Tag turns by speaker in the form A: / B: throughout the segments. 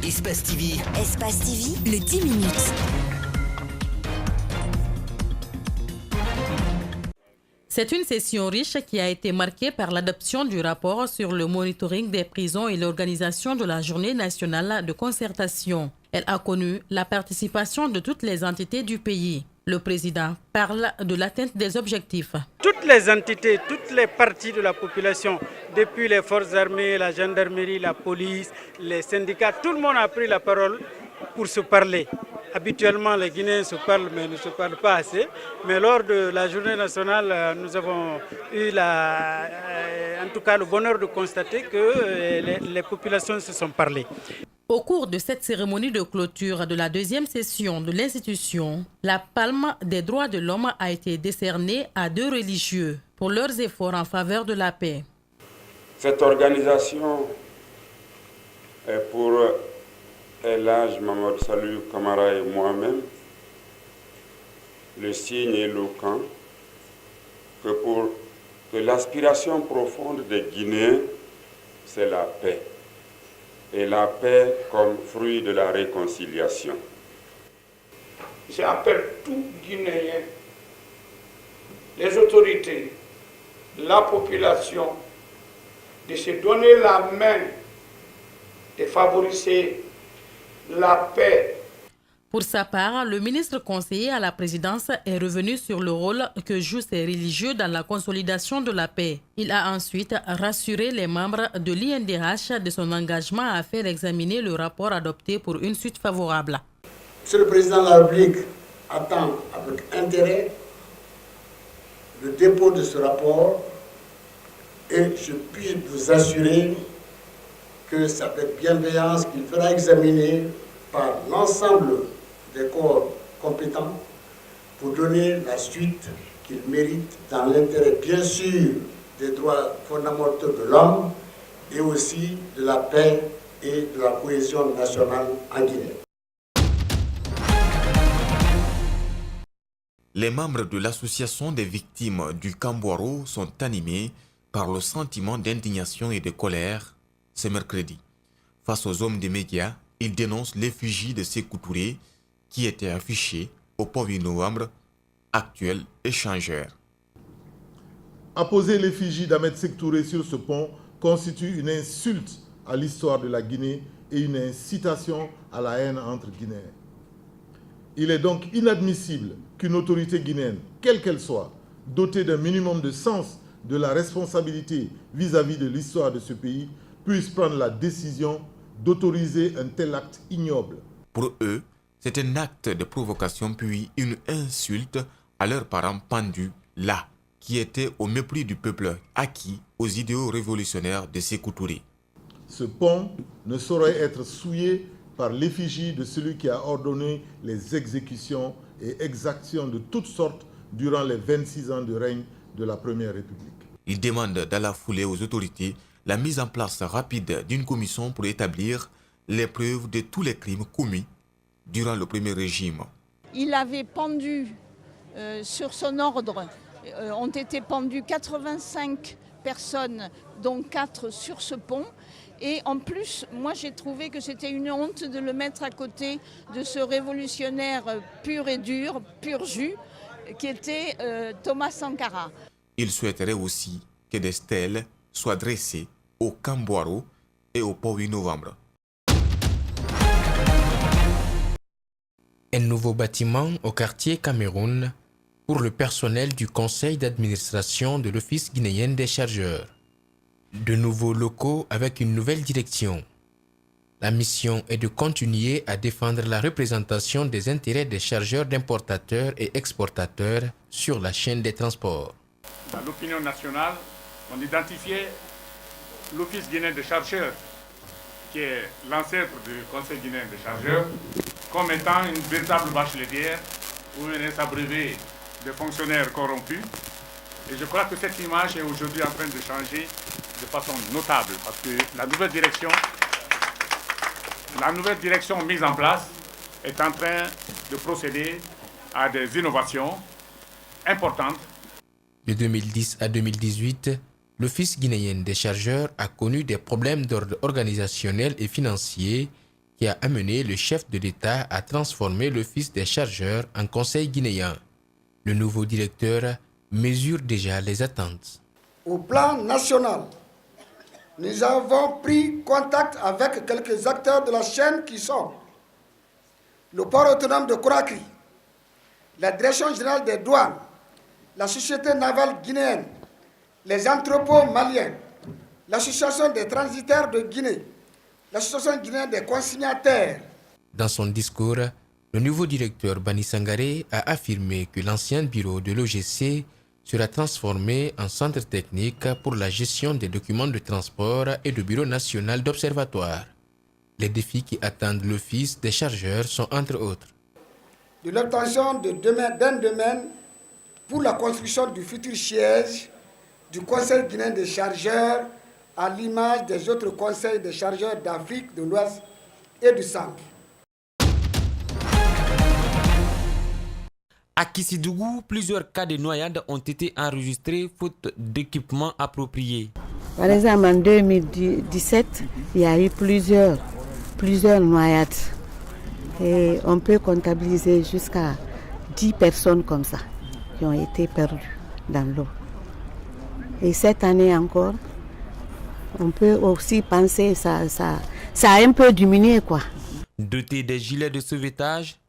A: Espace TV.
B: Espace TV, le 10 minutes.
C: C'est une session riche qui a été marquée par l'adoption du rapport sur le monitoring des prisons et l'organisation de la Journée nationale de concertation. Elle a connu la participation de toutes les entités du pays. Le président parle de l'atteinte des objectifs.
D: Toutes les entités, toutes les parties de la population, depuis les forces armées, la gendarmerie, la police, les syndicats, tout le monde a pris la parole pour se parler. Habituellement, les Guinéens se parlent, mais ne se parlent pas assez. Mais lors de la journée nationale, nous avons eu en tout cas le bonheur de constater que les populations se sont parlées.
C: Au cours de cette cérémonie de clôture de la deuxième session de l'institution, la palme des droits de l'homme a été décernée à 2 religieux pour leurs efforts en faveur de la paix.
E: Cette organisation est pour El Hadj Mamadou Salou Camara et moi-même le signe éloquent que l'aspiration profonde des Guinéens, c'est la paix. Et la paix comme fruit de la réconciliation.
F: J'appelle tout Guinéen, les autorités, la population, de se donner la main, de favoriser la paix.
C: Pour sa part, le ministre conseiller à la présidence est revenu sur le rôle que jouent ces religieux dans la consolidation de la paix. Il a ensuite rassuré les membres de l'INDH de son engagement à faire examiner le rapport adopté pour une suite favorable.
F: Monsieur le Président de la République attend avec intérêt le dépôt de ce rapport et je puis vous assurer que c'est avec bienveillance qu'il fera examiner par l'ensemble des corps compétents pour donner la suite qu'il mérite dans l'intérêt bien sûr des droits fondamentaux de l'homme et aussi de la paix et de la cohésion nationale en Guinée.
G: Les membres de l'association des victimes du Kambouaro sont animés par le sentiment d'indignation et de colère ce mercredi. Face aux hommes des médias, ils dénoncent l'effigie de Sékou Touré qui était affichée au pont 8 novembre, actuel échangeur.
H: Apposer l'effigie d'Ahmed Sékou Touré sur ce pont constitue une insulte à l'histoire de la Guinée et une incitation à la haine entre Guinéens. Il est donc inadmissible qu'une autorité guinéenne, quelle qu'elle soit, dotée d'un minimum de sens de la responsabilité vis-à-vis de l'histoire de ce pays, puisse prendre la décision d'autoriser un tel acte ignoble.
G: Pour eux, c'est un acte de provocation puis une insulte à leurs parents pendus là, qui étaient au mépris du peuple acquis aux idéaux révolutionnaires de Sékou Touré.
H: Ce pont ne saurait être souillé par l'effigie de celui qui a ordonné les exécutions et exactions de toutes sortes durant les 26 ans de règne de la Première République.
G: Ils demandent dans la foulée aux autorités la mise en place rapide d'une commission pour établir les preuves de tous les crimes commis durant le premier régime.
I: Il avait pendu, sur son ordre, ont été pendues 85 personnes, dont 4 sur ce pont. Et en plus, moi j'ai trouvé que c'était une honte de le mettre à côté de ce révolutionnaire pur et dur, pur jus, qui était Thomas Sankara.
G: Ils souhaiteraient aussi que des stèles soient dressées au Kambouaro et au pont 8 novembre.
J: Un nouveau bâtiment au quartier Cameroun pour le personnel du conseil d'administration de l'Office guinéen des chargeurs. De nouveaux locaux avec une nouvelle direction. La mission est de continuer à défendre la représentation des intérêts des chargeurs d'importateurs et exportateurs sur la chaîne des transports.
K: Dans l'opinion nationale, on identifiait l'Office guinéen des chargeurs, qui est l'ancêtre du Conseil guinéen des chargeurs, comme étant une véritable vache laitière où venaient s'abreuver des fonctionnaires corrompus. Et je crois que cette image est aujourd'hui en train de changer de façon notable parce que la nouvelle direction mise en place est en train de procéder à des innovations importantes.
J: De 2010 à 2018, l'Office guinéen des chargeurs a connu des problèmes d'ordre organisationnel et financier qui a amené le chef de l'État à transformer l'Office des chargeurs en conseil guinéen. Le nouveau directeur mesure déjà les attentes.
F: Au plan national, nous avons pris contact avec quelques acteurs de la chaîne qui sont le port autonome de Conakry, la direction générale des douanes, la société navale guinéenne, les entrepôts maliens, l'association des transitaires de Guinée, l'association guinéenne des consignataires.
J: Dans son discours, le nouveau directeur Bani Sangaré a affirmé que l'ancien bureau de l'OGC sera transformé en centre technique pour la gestion des documents de transport et de bureau national d'observatoire. Les défis qui attendent l'Office des chargeurs sont entre autres
F: de l'obtention d'un domaine pour la construction du futur siège du Conseil guinéen des chargeurs à l'image des autres conseils des chargeurs d'Afrique de l'Ouest et du Centre.
A: À Kissidougou, plusieurs cas de noyades ont été enregistrés faute d'équipements appropriés.
L: Par exemple, en 2017, il y a eu plusieurs noyades. Et on peut comptabiliser jusqu'à 10 personnes comme ça qui ont été perdues dans l'eau. Et cette année encore, on peut aussi penser que ça a un peu diminué, quoi.
A: Dotés des gilets de sauvetage,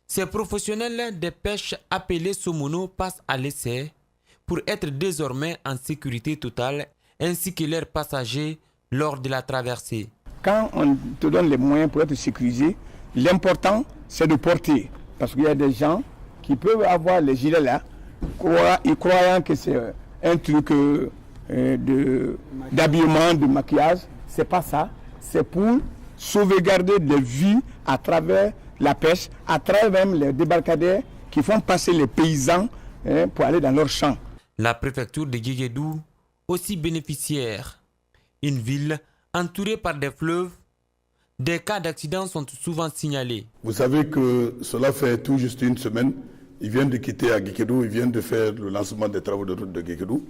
A: ces professionnels des pêches appelés Somono passent à l'essai pour être désormais en sécurité totale ainsi que leurs passagers lors de la traversée.
M: Quand on te donne les moyens pour être sécurisé, l'important c'est de porter. Parce qu'il y a des gens qui peuvent avoir les gilets là, croyant que c'est un truc d'habillement, de maquillage. C'est pas ça. C'est pour sauvegarder des vies à travers la pêche, à travers même les débarcadères qui font passer les paysans pour aller dans leurs champs.
A: La préfecture de Guéguédou, aussi bénéficiaire. Une ville entourée par des fleuves, des cas d'accidents sont souvent signalés.
N: Vous savez que cela fait tout juste une semaine. Ils viennent de quitter à Guéguédou, ils viennent de faire le lancement des travaux de route de Guéguédou.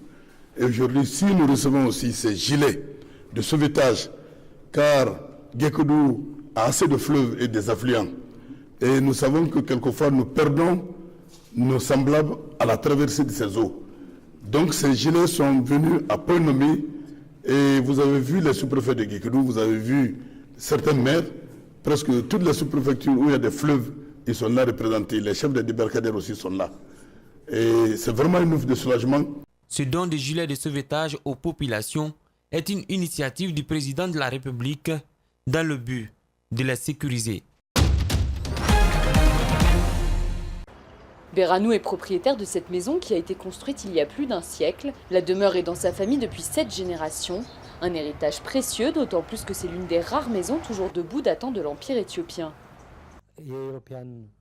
N: Et aujourd'hui, si nous recevons aussi ces gilets de sauvetage, car Guéguédou a assez de fleuves et des affluents, et nous savons que quelquefois nous perdons nos semblables à la traversée de ces eaux. Donc ces gilets sont venus à point nommé, et vous avez vu les sous-préfets de Guéguédou, vous avez vu certaines maires, presque toutes les sous-préfectures où il y a des fleuves, ils sont là représentés. Les chefs des débarcadères aussi sont là. Et c'est vraiment une offre de soulagement.
A: Ce don de gilets de sauvetage aux populations est une initiative du président de la République dans le but de les sécuriser.
O: Beranou est propriétaire de cette maison qui a été construite il y a plus d'un siècle. La demeure est dans sa famille depuis 7 générations. Un héritage précieux, d'autant plus que c'est l'une des rares maisons toujours debout datant de l'Empire éthiopien.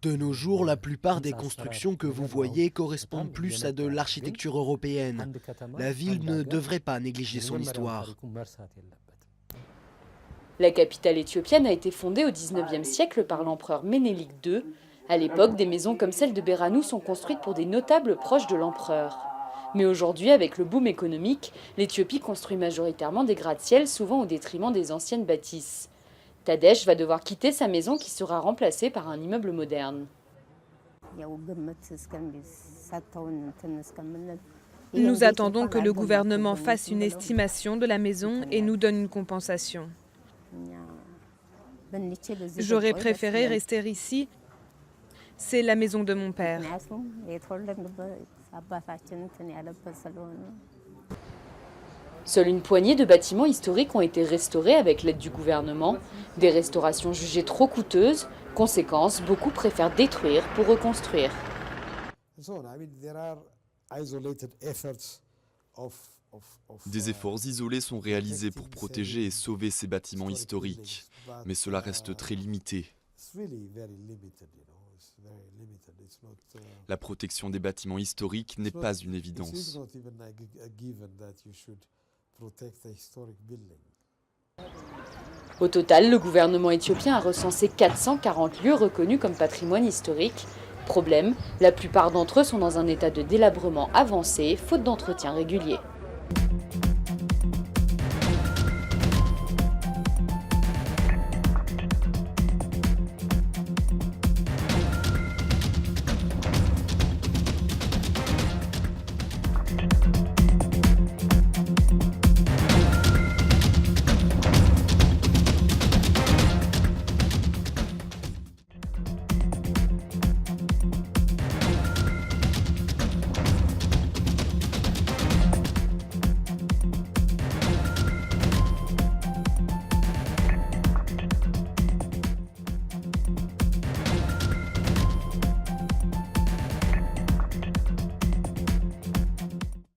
P: De nos jours, la plupart des constructions que vous voyez correspondent plus à de l'architecture européenne. La ville ne devrait pas négliger son histoire.
O: La capitale éthiopienne a été fondée au XIXe siècle par l'empereur Ménélik II. À l'époque, des maisons comme celle de Beranou sont construites pour des notables proches de l'empereur. Mais aujourd'hui, avec le boom économique, l'Éthiopie construit majoritairement des gratte-ciel, souvent au détriment des anciennes bâtisses. Tadej va devoir quitter sa maison qui sera remplacée par un immeuble moderne.
Q: Nous attendons que le gouvernement fasse une estimation de la maison et nous donne une compensation. J'aurais préféré rester ici. C'est la maison de mon père.
O: Seule une poignée de bâtiments historiques ont été restaurés avec l'aide du gouvernement. Des restaurations jugées trop coûteuses. Conséquence, beaucoup préfèrent détruire pour reconstruire.
R: Des efforts isolés sont réalisés pour protéger et sauver ces bâtiments historiques, mais cela reste très limité. La protection des bâtiments historiques n'est pas une évidence.
O: Au total, le gouvernement éthiopien a recensé 440 lieux reconnus comme patrimoine historique. Problème, la plupart d'entre eux sont dans un état de délabrement avancé, faute d'entretien régulier.
B: Studio.